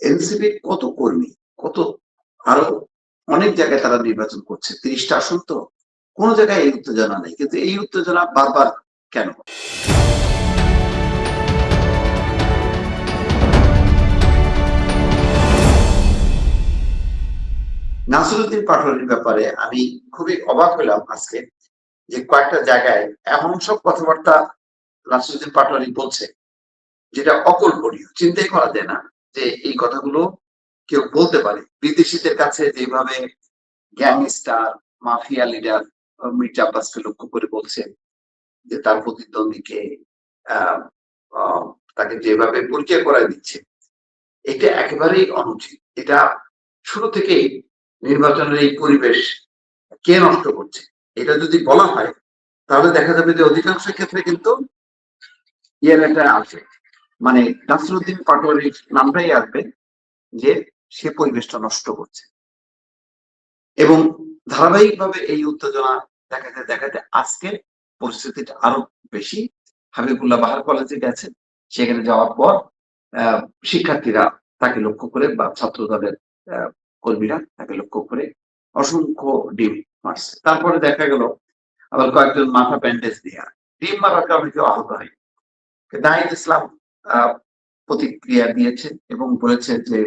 এনসিপির কত কর্মী, কত আরো অনেক জায়গায় তারা নির্বাচন করছে। ৩০টা আসন তো। কোন জায়গায় এই উত্তেজনা নেই। কিন্তু এই উত্তেজনা বারবার কেন? নাসিরুদ্দিন পাটোয়ারির ব্যাপারে আমি খুবই অবাক হলাম আজকে যে কয়েকটা জায়গায় এমন সব কথাবার্তা নাসিরুদ্দিন পাটোয়ারি বলছে যেটা অকল্পনীয়, চিন্তাই করা যায় না যে এই কথাগুলো কেউ বলতে পারে। বিদেশিদের কাছে যেভাবে গ্যাংস্টার, মাফিয়া লিডার মির্জা আব্বাসকে লক্ষ্য করে বলছেন যে তার প্রতিদ্বন্দ্বীকে আহ, আহ, তাকে যেভাবে পরিচয় করায় দিচ্ছে, এটা একেবারেই অনুচিত। এটা শুরু থেকেই নির্বাচনের এই পরিবেশ কে নষ্ট করছে এটা যদি বলা হয়, তাহলে দেখা যাবে যে অধিকাংশ ক্ষেত্রে কিন্তু ইয়ের একটা আসবে, মানে নাসিরুদ্দিন পাটোয়ারির নামটাই আসবে যে সে পরিবেশটা নষ্ট করছে। এবং ধারাবাহিকভাবে এই উত্তেজনা দেখাতে দেখাতে আজকে পরিস্থিতিটা আরো বেশি। হাবিবুল্লাহ বাহার কলেজে গেছেন, সেখানে যাওয়ার পর আহ, শিক্ষার্থীরা তাকে লক্ষ্য করে বা ছাত্র দলের কর্মীরা তাকে লক্ষ্য করে অসংখ্য ডিম মারছে। তারপরে দেখা গেল আবার কয়েকজন মাথা ব্যান্ডেজ দিয়া ডিম মারার কারণে কেউ আহত হয়। নাহিদ ইসলাম আহ, প্রতিক্রিয়া দিয়েছে এবং বলেছে যে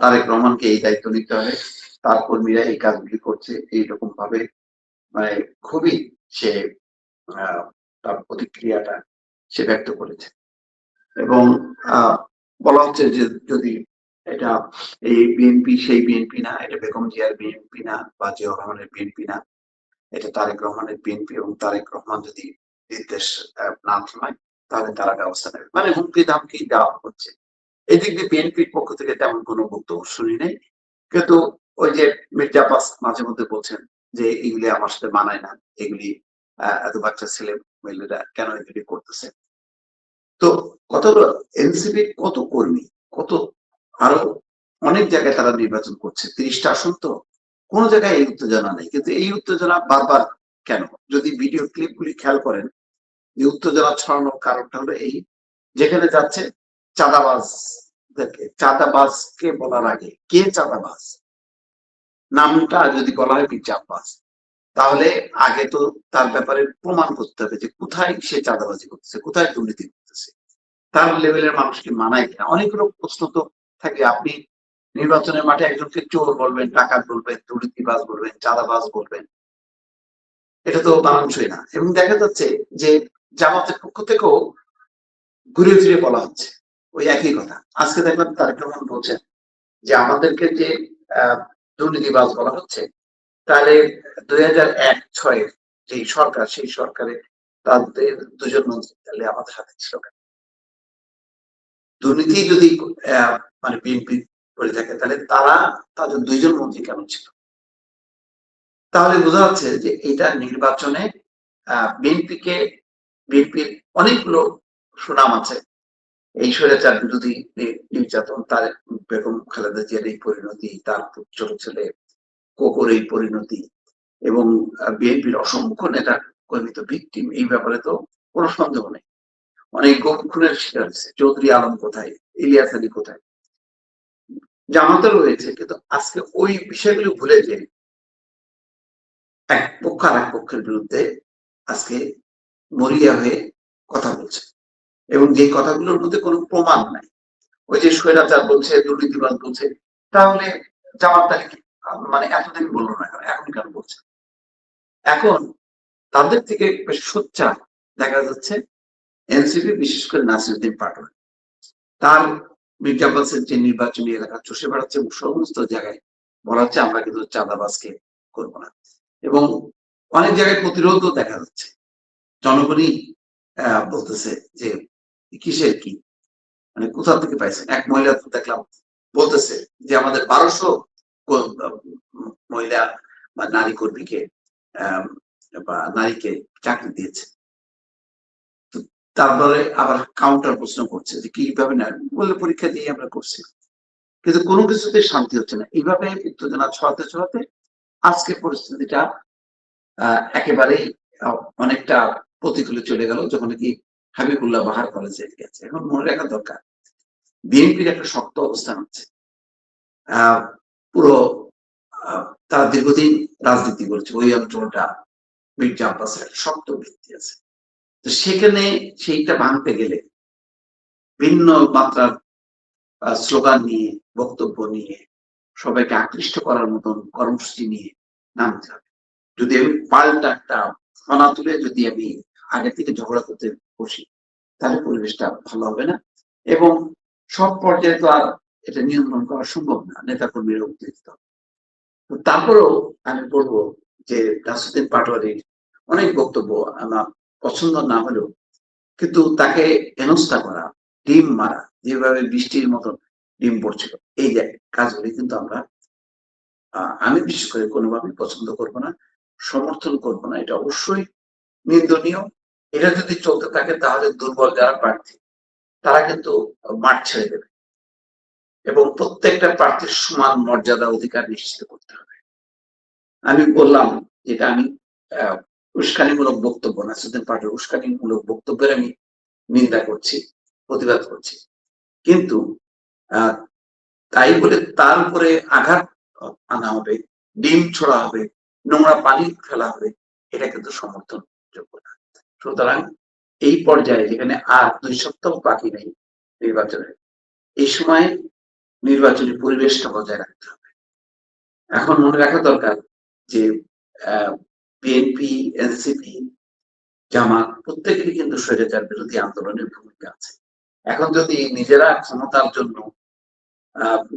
তারেক রহমানকে এই দায়িত্ব নিতে হবে, তার কর্মীরা এই কাজগুলি করছে এইরকম ভাবে, মানে খুবই সে আহ, তার প্রতিক্রিয়াটা সে ব্যক্ত করেছে। এবং আহ, বলা হচ্ছে যে যদি এটা এই বিএনপি সেই বিএনপি না, এটা বেগম জিয়ার বিএনপি না বা জিয়াউর রহমানের বিএনপি না, এটা তারেক রহমানের বিএনপি, এবং তারেক রহমান যদি নির্দেশ না থামায় তাহলে তারা ব্যবস্থা নেবে, মানে হুমকি ধামকি দেওয়া হচ্ছে। এই দিক দিয়ে বিএনপির পক্ষ থেকে তেমন কোনো বক্তব্য শুনি নাই। কিন্তু ওই যে মির্জা আব্বাস মাঝে মধ্যে বলছেন যে এগুলি আমার সাথে মানায় না, এগুলি এত বাচ্চা ছেলে মেয়েরা কেন এগুলি করতেছে। তো কত এনসিপি কত কর্মী, কত আরো অনেক জায়গায় তারা নির্বাচন করছে। ৩০টা আসন তো। কোন জায়গায় এই উত্তেজনা নেই। কিন্তু এই উত্তেজনা বারবার কেন? যদি ভিডিও ক্লিপগুলি খেয়াল করেন, যে উত্তেজনা ছড়ানোর কারণটা হলো এই, যেখানে যাচ্ছে চাঁদাবাজ, চাঁদাবাজকে বলার আগে কে চাঁদাবাজ নামটা যদি বলা হয় মির্জা আব্বাস, তাহলে আগে তো তার ব্যাপারে প্রমাণ করতে হবে যে কোথায় সে চাঁদাবাজি করতেছে, কোথায় দুর্নীতি করতেছে, তার লেভেলের মানুষকে মানায় কিনা। অনেকগুলো প্রশ্ন তো থাকে। আপনি নির্বাচনের মাঠে একজনকে চোর বলবেন, ডাকাত বলবেন, দুর্নীতিবাজ বলবেন, চাঁদাবাজ বলবেন, এটা তো মানানসই না। এবং দেখা যাচ্ছে যে জামাতের পক্ষ থেকেও ঘুরে ফিরে বলা হচ্ছে ওই একই কথা। আজকে দেখলাম তারেক রহমান বলছেন যে আমাদেরকে যে আহ, দুর্নীতিবাজ বলা হচ্ছে, তাহলে 2001-06 যে সরকার, সেই সরকারে তাদের দুজন মন্ত্রী তাহলে আমাদের হাতে ছিল কেন? দুর্নীতি যদি আহ, মানে বিএনপি করে থাকে, তাহলে তারা তাদের দুইজন মন্ত্রী কেন ছিল? তাহলে বোঝা যাচ্ছে যে এটা নির্বাচনে বিএনপিকে, বিএনপির অনেকগুলো সুনাম আছে। এই স্বৈরাচার বিরোধী নির্যাতন, তার বেগম খালেদা জিয়ার এই পরিণতি, তার ছোট ছেলে কোকোর এই পরিণতি, এবং বিএনপির অসংখ্য নেতা কর্মী তো ভিকটিম, এই ব্যাপারে তো কোনো সন্দেহ নেই। অনেক গুম খুনের শিকার হয়েছে। চৌধুরী আলম কোথায়, ইলিয়াস আলী কোথায়, জামাতেরও হয়েছে। কিন্তু আজকে ওই বিষয়গুলো ভুলে যে এক পক্ষ আর এক পক্ষের বিরুদ্ধে আজকে মরিয়া হয়ে কথা বলছে, এবং যে কথাগুলোর মধ্যে কোনো প্রমাণ নাই। ওই যে স্বৈরাচার বলছে, দুর্নীতিবাদ বলছে, তাহলে জামাত তাকে মানে এতদিন বললো না কেন, এখন কেন বলছে? এখন তাদের থেকে বেশ সোচ্চার দেখা যাচ্ছে এনসিপি, বিশেষ করে নাসিরুদ্দিন পাটোয়ারি। তার মির্জা আব্বাসের যে নির্বাচনী এলাকা চষে বেড়াচ্ছে, সমস্ত জায়গায় বলা হচ্ছে আমরা কিন্তু চাঁদাবাজকে করবো না। এবং অনেক জায়গায় প্রতিরোধও দেখা যাচ্ছে। জনগণই বলতেছে যে কিসের কি, মানে কোথা থেকে পাইছেন। এক মহিলা তো দেখলাম বলতেছে যে আমাদের 1200 মহিলা বা নারী কর্মীকে আহ, বা নারীকে চাকরি দিয়েছে। তারপরে আবার কাউন্টার প্রশ্ন করছে যে কিভাবে না, বললে পরীক্ষা দিয়ে আমরা করছি। কিন্তু কোনো কিছুতে শান্তি হচ্ছে না। এইভাবে উত্তেজনা ছড়াতে ছড়াতে আজকে পরিস্থিতিটা একেবারেই অনেকটা প্রতিকূলে চলে গেল, যখন কি হাবিবুল্লাহ বাহার কলেজে গেছে। এখন মনে রাখা দরকার বিএনপির একটা শক্ত অবস্থান আছে। আহ, পুরো তারা দীর্ঘদিন রাজনীতি করেছে, ওই অঞ্চলটা মির্জা আব্বাসের একটা শক্ত ভিত্তি আছে। তো সেখানে সেইটা ভাঙতে গেলে ভিন্ন মাত্রার স্লোগান নিয়ে, বক্তব্য নিয়ে, সবাইকে আকৃষ্ট করার মতন কর্মসূচি নিয়ে নামতে হবে। যদি আমি পাল্টা একটা ফনা তুলে যদি আমি আগে থেকে ঝগড়া করতে বসি, তাহলে পরিবেশটা ভালো হবে না। এবং সব পর্যায়ে তো আর এটা নিয়ন্ত্রণ করা সম্ভব না, নেতা কর্মীরা উত্তেজিত। তারপরেও আমি বলবো যে নাসিরুদ্দিন পাটোয়ারির অনেক বক্তব্য আমার পছন্দ না হলেও, কিন্তু তাকে হেনস্থা করা, ডিম মারা, যেভাবে বৃষ্টির মতন ডিম পড়ছিল, এই যে কাজগুলি কিন্তু আমি বিশেষ করে কোনোভাবেই পছন্দ করব না, সমর্থন করব না। এটা অবশ্যই নিন্দনীয়। এটা যদি চলতে থাকে তাহলে দুর্বল যারা প্রার্থী তারা কিন্তু মাঠ ছেড়ে দেবে, এবং প্রত্যেকটা প্রার্থীর সমান মর্যাদা অধিকার নিশ্চিত করতে হবে। আমি বললাম যেটা আমি উস্কানিমূলক বক্তব্য, নাসিরুদ্দিন পাটোয়ারির উস্কানিমূলক বক্তব্যের আমি নিন্দা করছি, প্রতিবাদ করছি, কিন্তু তাই বলে তার উপরে আঘাত আনা হবে, ডিম ছোড়া হবে, নোংরা পানি ফেলা হবে, এটা কিন্তু সমর্থনযোগ্য না। সুতরাং এই পর্যায়ে যেখানে আর 2 সপ্তাহ বাকি নেই নির্বাচনের, এই সময় নির্বাচনী পরিবেশটা বজায় রাখতে হবে। এখন মনে রাখা দরকার যে বিএনপি, এনসিপি, জামাত প্রত্যেকেরই কিন্তু স্বৈরাচার বিরোধী আন্দোলনের ভূমিকা আছে। এখন যদি নিজেরা ক্ষমতার জন্য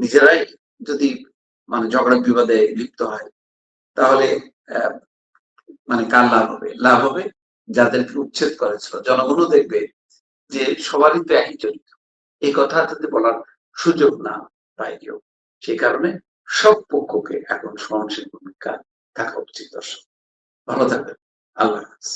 নিজেরাই যদি মানে ঝগড়া বিবাদে লিপ্ত হয়, তাহলে মানে কার লাভ হবে? লাভ হবে যাদেরকে উচ্ছেদ করেছিল। জনগণও দেখবে যে সবারই তো একই চরিত্র, এই কথা যাতে বলার সুযোগ না পায় কেউ। সেই কারণে সব পক্ষকে এখন সহনশীল ভূমিকা থাকা উচিত। দর্শক ভালো থাকবেন। আল্লাহ হাফেজ।